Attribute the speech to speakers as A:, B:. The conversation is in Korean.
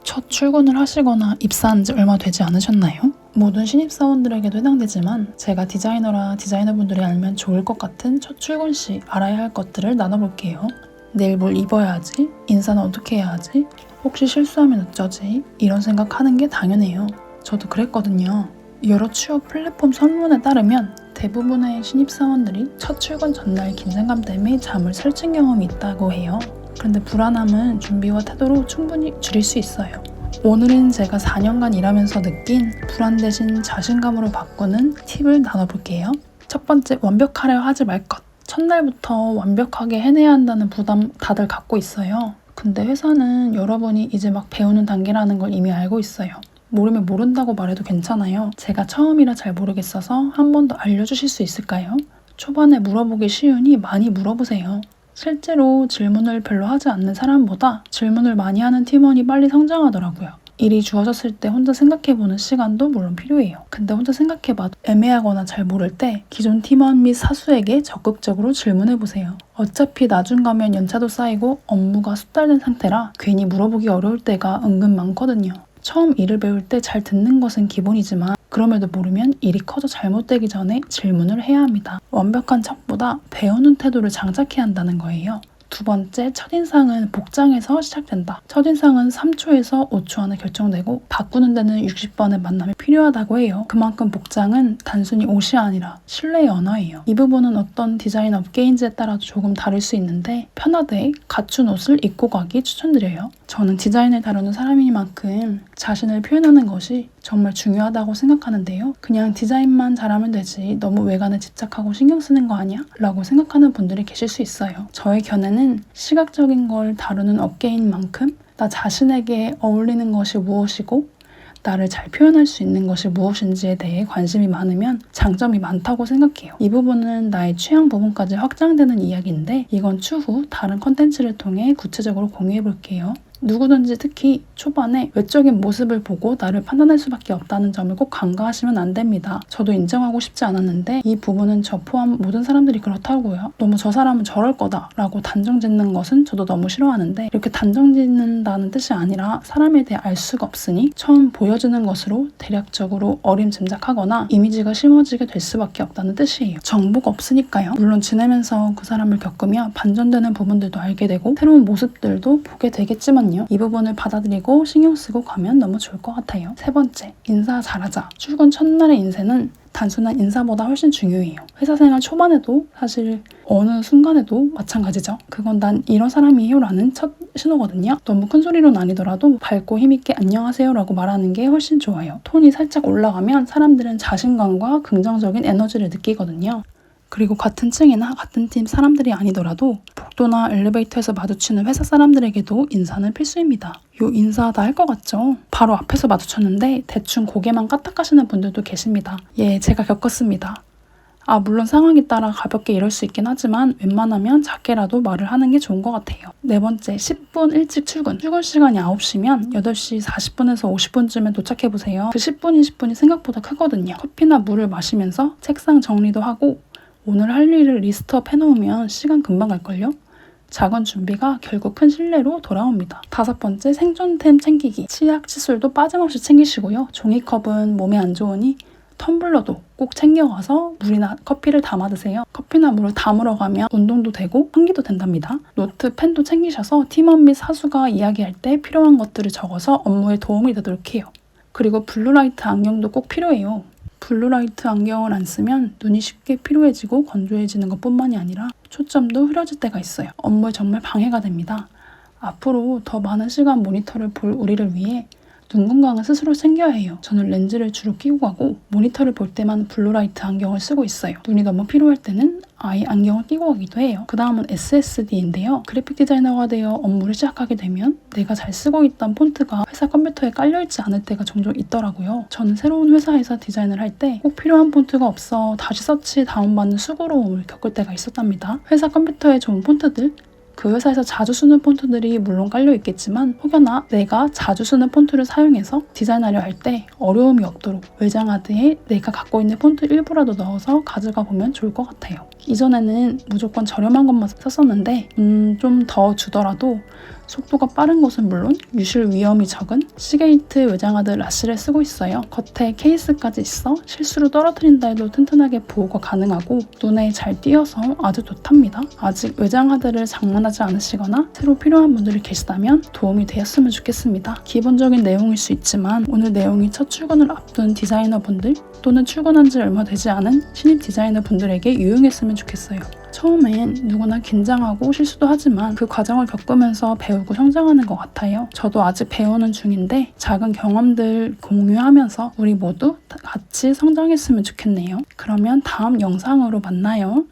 A: 첫 출근을 하시거나 입사한 지 얼마 되지 않으셨나요? 모든 신입사원들에게도 해당되지만 제가 디자이너라 디자이너분들이 알면 좋을 것 같은 첫 출근 시 알아야 할 것들을 나눠볼게요. 내일 뭘 입어야 하지? 인사는 어떻게 해야 하지? 혹시 실수하면 어쩌지? 이런 생각하는 게 당연해요. 저도 그랬거든요. 여러 취업 플랫폼 설문에 따르면 대부분의 신입사원들이 첫 출근 전날 긴장감 때문에 잠을 설친 경험이 있다고 해요. 그런데 불안함은 준비와 태도로 충분히 줄일 수 있어요. 오늘은 제가 4년간 일하면서 느낀 불안 대신 자신감으로 바꾸는 팁을 나눠볼게요. 첫 번째, 완벽하려 하지 말 것. 첫날부터 완벽하게 해내야 한다는 부담 다들 갖고 있어요. 근데 회사는 여러분이 이제 막 배우는 단계라는 걸 이미 알고 있어요. 모르면 모른다고 말해도 괜찮아요. 제가 처음이라 잘 모르겠어서 한 번 더 알려주실 수 있을까요? 초반에 물어보기 쉬우니 많이 물어보세요. 실제로 질문을 별로 하지 않는 사람보다 질문을 많이 하는 팀원이 빨리 성장하더라고요. 일이 주어졌을 때 혼자 생각해보는 시간도 물론 필요해요. 근데 혼자 생각해봐도 애매하거나 잘 모를 때 기존 팀원 및 사수에게 적극적으로 질문해보세요. 어차피 나중 가면 연차도 쌓이고 업무가 숙달된 상태라 괜히 물어보기 어려울 때가 은근 많거든요. 처음 일을 배울 때 잘 듣는 것은 기본이지만 그럼에도 모르면 일이 커져 잘못되기 전에 질문을 해야 합니다. 완벽한 척보다 배우는 태도를 장착해야 한다는 거예요. 두 번째, 첫인상은 복장에서 시작된다. 첫인상은 3초에서 5초 안에 결정되고 바꾸는 데는 60번의 만남이 필요하다고 해요. 그만큼 복장은 단순히 옷이 아니라 신뢰의 언어예요. 이 부분은 어떤 디자인 업계인지에 따라도 조금 다를 수 있는데 편하되 갖춘 옷을 입고 가기 추천드려요. 저는 디자인을 다루는 사람이니만큼 자신을 표현하는 것이 정말 중요하다고 생각하는데요. 그냥 디자인만 잘하면 되지 너무 외관에 집착하고 신경 쓰는 거 아니야? 라고 생각하는 분들이 계실 수 있어요. 저의 견해는 시각적인 걸 다루는 업계인 만큼 나 자신에게 어울리는 것이 무엇이고 나를 잘 표현할 수 있는 것이 무엇인지에 대해 관심이 많으면 장점이 많다고 생각해요. 이 부분은 나의 취향 부분까지 확장되는 이야기인데 이건 추후 다른 컨텐츠를 통해 구체적으로 공유해 볼게요. 누구든지 특히 초반에 외적인 모습을 보고 나를 판단할 수밖에 없다는 점을 꼭 간과하시면 안 됩니다. 저도 인정하고 싶지 않았는데 이 부분은 저 포함 모든 사람들이 그렇다고요. 너무 저 사람은 저럴 거다 라고 단정 짓는 것은 저도 너무 싫어하는데 이렇게 단정 짓는다는 뜻이 아니라 사람에 대해 알 수가 없으니 처음 보여주는 것으로 대략적으로 어림짐작하거나 이미지가 심어지게 될 수밖에 없다는 뜻이에요. 정보가 없으니까요. 물론 지내면서 그 사람을 겪으며 반전되는 부분들도 알게 되고 새로운 모습들도 보게 되겠지만 이 부분을 받아들이고 신경 쓰고 가면 너무 좋을 것 같아요. 세 번째, 인사 잘하자. 출근 첫날의 인사는 단순한 인사보다 훨씬 중요해요. 회사 생활 초반에도 사실 어느 순간에도 마찬가지죠. 그건 난 이런 사람이에요 라는 첫 신호거든요. 너무 큰 소리로는 아니더라도 밝고 힘있게 안녕하세요 라고 말하는 게 훨씬 좋아요. 톤이 살짝 올라가면 사람들은 자신감과 긍정적인 에너지를 느끼거든요. 그리고 같은 층이나 같은 팀 사람들이 아니더라도 복도나 엘리베이터에서 마주치는 회사 사람들에게도 인사는 필수입니다. 요 인사 다 할 것 같죠? 바로 앞에서 마주쳤는데 대충 고개만 까딱하시는 분들도 계십니다. 예, 제가 겪었습니다. 물론 상황에 따라 가볍게 이럴 수 있긴 하지만 웬만하면 작게라도 말을 하는 게 좋은 것 같아요. 네 번째, 10분 일찍 출근. 출근 시간이 9시면 8시 40분에서 50분쯤에 도착해보세요. 그 10분, 20분이 생각보다 크거든요. 커피나 물을 마시면서 책상 정리도 하고 오늘 할 일을 리스트업 해놓으면 시간 금방 갈걸요? 작은 준비가 결국 큰 신뢰로 돌아옵니다. 다섯 번째, 생존템 챙기기. 치약, 칫솔도 빠짐없이 챙기시고요. 종이컵은 몸에 안 좋으니 텀블러도 꼭 챙겨가서 물이나 커피를 담아 드세요. 커피나 물을 담으러 가면 운동도 되고 환기도 된답니다. 노트, 펜도 챙기셔서 팀원 및 사수가 이야기할 때 필요한 것들을 적어서 업무에 도움이 되도록 해요. 그리고 블루라이트 안경도 꼭 필요해요. 블루라이트 안경을 안 쓰면 눈이 쉽게 피로해지고 건조해지는 것뿐만이 아니라 초점도 흐려질 때가 있어요. 업무에 정말 방해가 됩니다. 앞으로 더 많은 시간 모니터를 볼 우리를 위해 눈 건강은 스스로 챙겨야 해요. 저는 렌즈를 주로 끼고 가고 모니터를 볼 때만 블루라이트 안경을 쓰고 있어요. 눈이 너무 피로할 때는 아예 안경을 끼고 가기도 해요. 그 다음은 SSD인데요. 그래픽 디자이너가 되어 업무를 시작하게 되면 내가 잘 쓰고 있던 폰트가 회사 컴퓨터에 깔려있지 않을 때가 종종 있더라고요. 저는 새로운 회사에서 디자인을 할 때 꼭 필요한 폰트가 없어 다시 서치 다운받는 수고로움을 겪을 때가 있었답니다. 회사 컴퓨터에 좋은 폰트들, 그 회사에서 자주 쓰는 폰트들이 물론 깔려 있겠지만 혹여나 내가 자주 쓰는 폰트를 사용해서 디자인하려 할 때 어려움이 없도록 외장하드에 내가 갖고 있는 폰트 일부라도 넣어서 가져가 보면 좋을 것 같아요. 이전에는 무조건 저렴한 것만 썼었는데 좀 더 주더라도 속도가 빠른 것은 물론 유실 위험이 적은 시게이트 외장하드 라시를 쓰고 있어요. 겉에 케이스까지 있어 실수로 떨어뜨린다 해도 튼튼하게 보호가 가능하고 눈에 잘 띄어서 아주 좋답니다. 아직 외장하드를 장만하지 않으시거나 새로 필요한 분들이 계시다면 도움이 되었으면 좋겠습니다. 기본적인 내용일 수 있지만 오늘 내용이 첫 출근을 앞둔 디자이너분들 또는 출근한 지 얼마 되지 않은 신입 디자이너분들에게 유용했으면 좋겠어요. 처음엔 누구나 긴장하고 실수도 하지만 그 과정을 겪으면서 배우고 성장하는 것 같아요. 저도 아직 배우는 중인데 작은 경험들 공유하면서 우리 모두 같이 성장했으면 좋겠네요. 그러면 다음 영상으로 만나요.